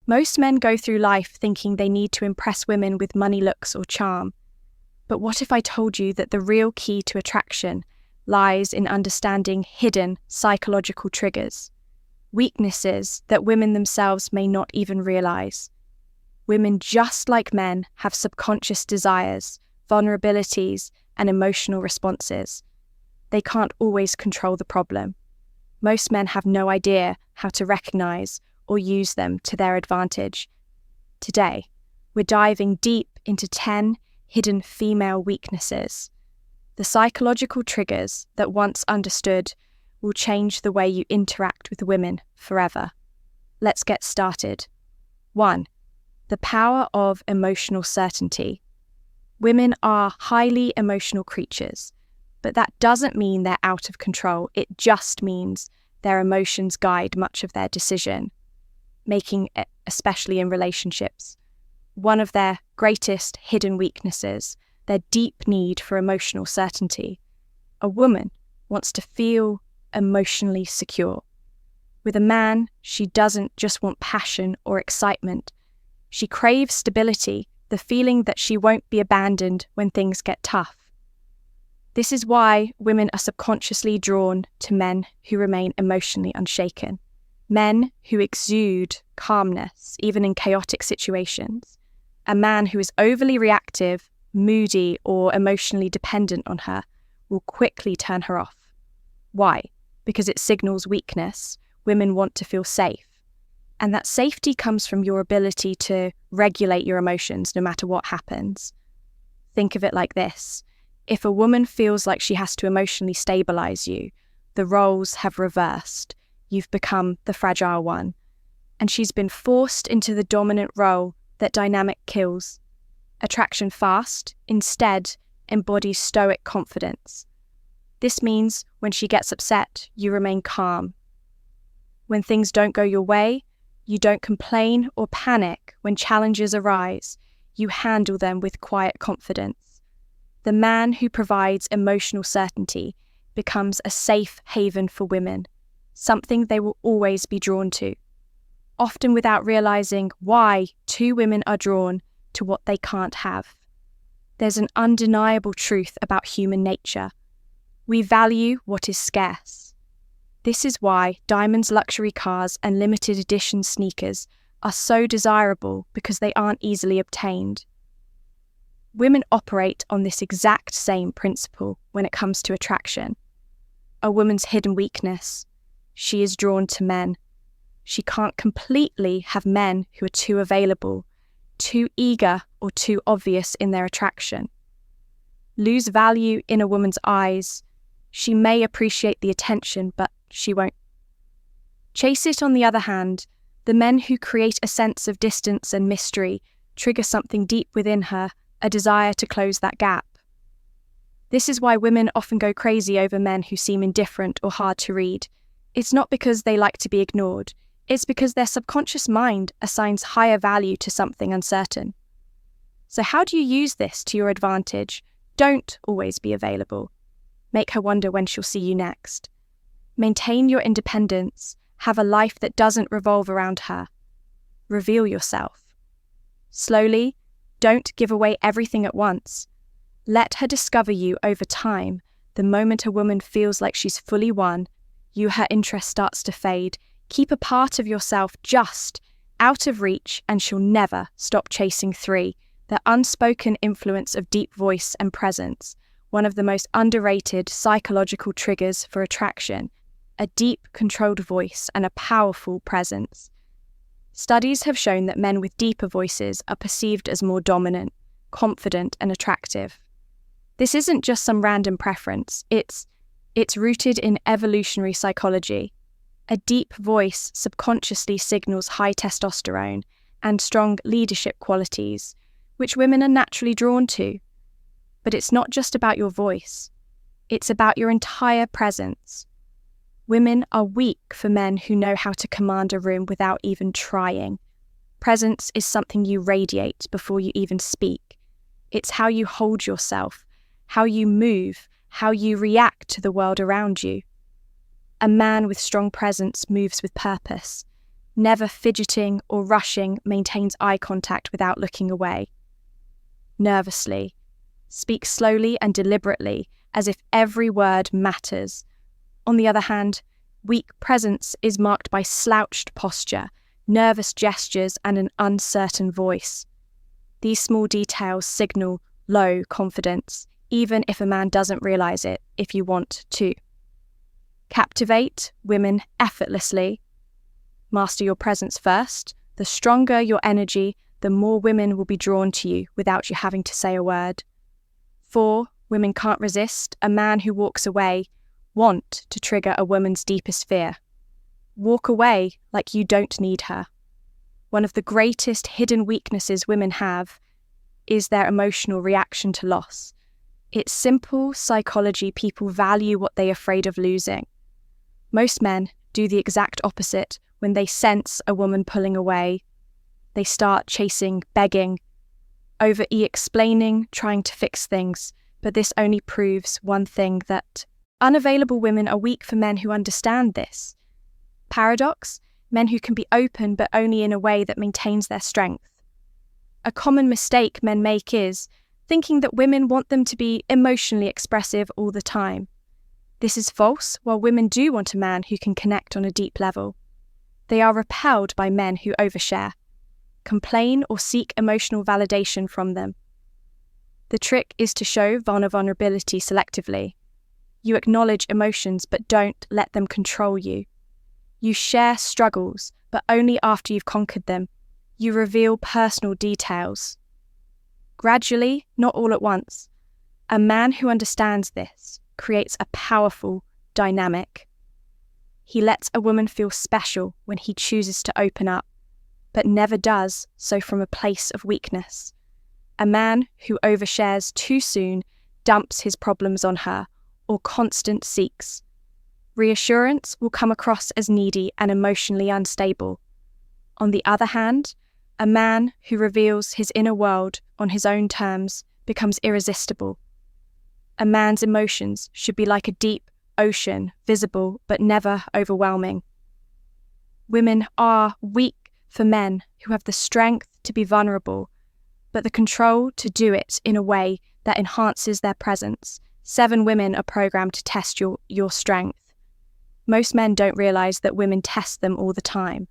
Most men go through life thinking they need to impress women with money, looks, or charm. But what if I told you that the real key to attraction lies in understanding hidden psychological triggers, weaknesses that women themselves may not even realize? Women, just like men, have subconscious desires, vulnerabilities, and emotional responses. They can't always control the problem. Most men have no idea how to recognize or use them to their advantage. Today, we're diving deep into 10 hidden female weaknesses. The psychological triggers that, once understood, will change the way you interact with women forever. Let's get started. 1. The power of emotional certainty. Women are highly emotional creatures, but that doesn't mean they're out of control. It just means their emotions guide much of their decision making, especially in relationships. One of their greatest hidden weaknesses, their deep need for emotional certainty. A woman wants to feel emotionally secure. With a man, she doesn't just want passion or excitement. She craves stability, the feeling that she won't be abandoned when things get tough. This is why women are subconsciously drawn to men who remain emotionally unshaken. Men who exude calmness, even in chaotic situations. A man who is overly reactive, moody, or emotionally dependent on her will quickly turn her off. Why? Because it signals weakness. Women want to feel safe. And that safety comes from your ability to regulate your emotions no matter what happens. Think of it like this. If a woman feels like she has to emotionally stabilize you, the roles have reversed. You've become the fragile one, and she's been forced into the dominant role that dynamic kills. Attraction fast, instead, embodies stoic confidence. This means when she gets upset, you remain calm. When things don't go your way, you don't complain or panic. When challenges arise, you handle them with quiet confidence. The man who provides emotional certainty becomes a safe haven for women, something they will always be drawn to, often without realizing why two women are drawn to what they can't have. There's an undeniable truth about human nature. We value what is scarce. This is why diamonds, luxury cars, and limited edition sneakers are so desirable, because they aren't easily obtained. Women operate on this exact same principle when it comes to attraction. A woman's hidden weakness: she is drawn to men. She can't completely have men who are too available, too eager, or too obvious in their attraction. Lose value in a woman's eyes. She may appreciate the attention, but she won't. Chase it, on the other hand. The men who create a sense of distance and mystery trigger something deep within her, a desire to close that gap. This is why women often go crazy over men who seem indifferent or hard to read. It's not because they like to be ignored. It's because their subconscious mind assigns higher value to something uncertain. So how do you use this to your advantage? Don't always be available. Make her wonder when she'll see you next. Maintain your independence. Have a life that doesn't revolve around her. Reveal yourself. Slowly, don't give away everything at once. Let her discover you over time. The moment a woman feels like she's fully won, her interest starts to fade. Keep a part of yourself just out of reach, and she'll never stop chasing. 3. The unspoken influence of deep voice and presence. One of the most underrated psychological triggers for attraction. A deep, controlled voice and a powerful presence. Studies have shown that men with deeper voices are perceived as more dominant, confident, and attractive. This isn't just some random preference. It's rooted in evolutionary psychology. A deep voice subconsciously signals high testosterone and strong leadership qualities, which women are naturally drawn to. But it's not just about your voice. It's about your entire presence. Women are weak for men who know how to command a room without even trying. Presence is something you radiate before you even speak. It's how you hold yourself, how you move, how you react to the world around you. A man with strong presence moves with purpose. never fidgeting or rushing, maintains eye contact without looking away. Nervously, speaks slowly and deliberately, as if every word matters. On the other hand, weak presence is marked by slouched posture, nervous gestures, and an uncertain voice. These small details signal low confidence, even if a man doesn't realize it, if you want to. Captivate women effortlessly. Master your presence first. The stronger your energy, the more women will be drawn to you without you having to say a word. 4. Women can't resist. A man who walks away want to trigger a woman's deepest fear. Walk away like you don't need her. One of the greatest hidden weaknesses women have is their emotional reaction to loss. It's simple psychology. People value what they're afraid of losing. Most men do the exact opposite. When they sense a woman pulling away, they start chasing, begging, over-explaining, trying to fix things. But this only proves one thing, that unavailable women are weak for men who understand this. Paradox: men who can be open but only in a way that maintains their strength. A common mistake men make is thinking that women want them to be emotionally expressive all the time. This is false. While women do want a man who can connect on a deep level, they are repelled by men who overshare, complain, or seek emotional validation from them. The trick is to show vulnerability selectively. You acknowledge emotions, but don't let them control you. You share struggles, but only after you've conquered them. You reveal personal details. Gradually, not all at once. A man who understands this creates a powerful dynamic. He lets a woman feel special when he chooses to open up, but never does so from a place of weakness. A man who overshares too soon dumps his problems on her, or constant seeks. Reassurance will come across as needy and emotionally unstable. On the other hand, a man who reveals his inner world on his own terms becomes irresistible. A man's emotions should be like a deep ocean, visible but never overwhelming. Women are weak for men who have the strength to be vulnerable, but the control to do it in a way that enhances their presence. 7 women are programmed to test your strength. Most men don't realize that women test them all the time.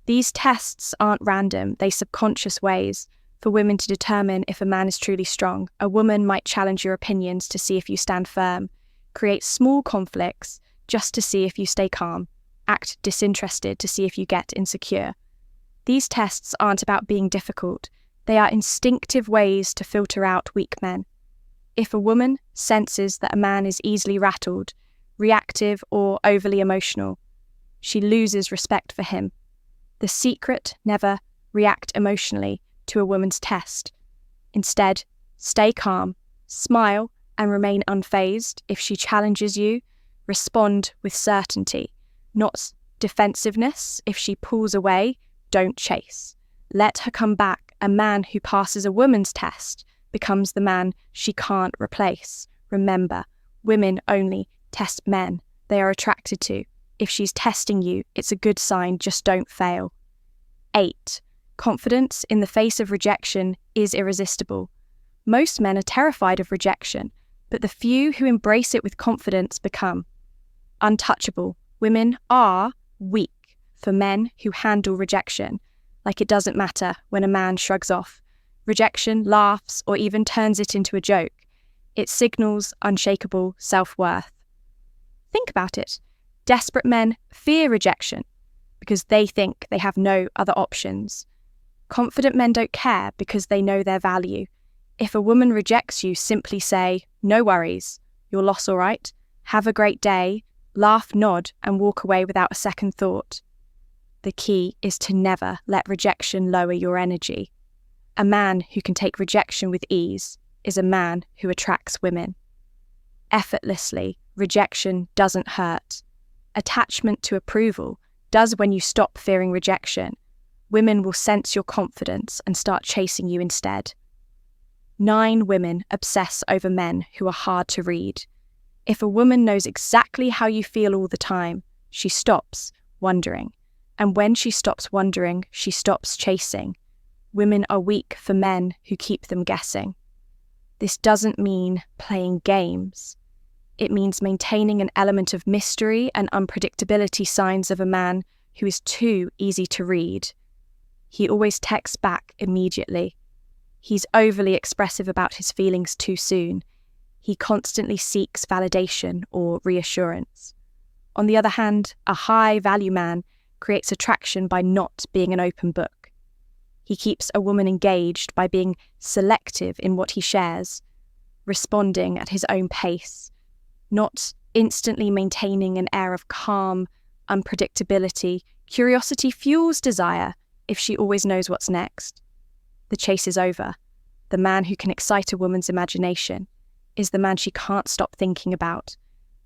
These tests aren't random, they're subconscious ways for women to determine if a man is truly strong. A woman might challenge your opinions to see if you stand firm, create small conflicts just to see if you stay calm, act disinterested to see if you get insecure. These tests aren't about being difficult, they are instinctive ways to filter out weak men. If a woman senses that a man is easily rattled, reactive, or overly emotional, she loses respect for him. The secret: never react emotionally to a woman's test. Instead, stay calm, smile, and remain unfazed. If she challenges you, respond with certainty, not defensiveness. If she pulls away, don't chase. Let her come back. A man who passes a woman's test becomes the man she can't replace. Remember, women only test men they are attracted to. If she's testing you, it's a good sign, just don't fail. 8. Confidence in the face of rejection is irresistible. Most men are terrified of rejection, but the few who embrace it with confidence become untouchable. Women are weak for men who handle rejection like it doesn't matter. When a man shrugs off rejection, laughs, or even turns it into a joke, it signals unshakable self-worth. Think about it. Desperate men fear rejection because they think they have no other options. Confident men don't care because they know their value. If a woman rejects you, simply say, "No worries, your loss all right, have a great day," laugh, nod, and walk away without a second thought. The key is to never let rejection lower your energy. A man who can take rejection with ease is a man who attracts women. Effortlessly, rejection doesn't hurt. Attachment to approval does when you stop fearing rejection. Women will sense your confidence and start chasing you instead. 9 women obsess over men who are hard to read. If a woman knows exactly how you feel all the time, she stops wondering. And when she stops wondering, she stops chasing. Women are weak for men who keep them guessing. This doesn't mean playing games. It means maintaining an element of mystery and unpredictability, signs of a man who is too easy to read. He always texts back immediately. He's overly expressive about his feelings too soon. He constantly seeks validation or reassurance. On the other hand, a high-value man creates attraction by not being an open book. He keeps a woman engaged by being selective in what he shares, responding at his own pace, not instantly maintaining an air of calm unpredictability. Curiosity fuels desire if she always knows what's next. The chase is over. The man who can excite a woman's imagination is the man she can't stop thinking about.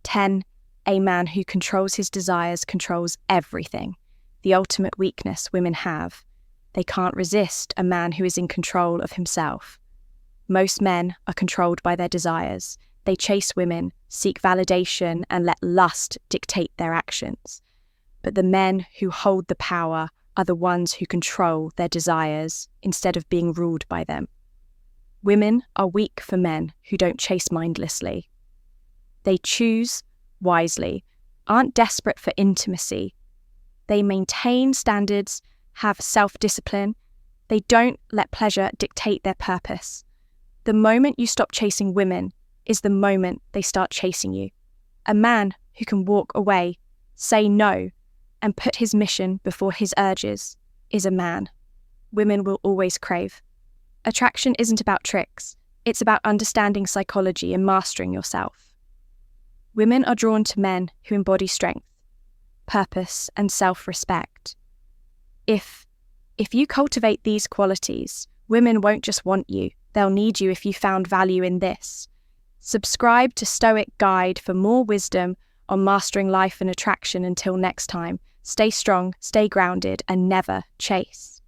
10. A man who controls his desires controls everything. The ultimate weakness women have. They can't resist a man who is in control of himself. Most men are controlled by their desires. They chase women, seek validation, and let lust dictate their actions. But the men who hold the power are the ones who control their desires instead of being ruled by them. Women are weak for men who don't chase mindlessly. They choose wisely, aren't desperate for intimacy. They maintain standards, have self-discipline. They don't let pleasure dictate their purpose. The moment you stop chasing women is the moment they start chasing you. A man who can walk away, say no, and put his mission before his urges is a man women will always crave. Attraction isn't about tricks. It's about understanding psychology and mastering yourself. Women are drawn to men who embody strength, purpose, and self-respect. If you cultivate these qualities, women won't just want you, they'll need you if you found value in this. Subscribe to Stoic Guide for more wisdom on mastering life and attraction. Until next time, stay strong, stay grounded, and never chase.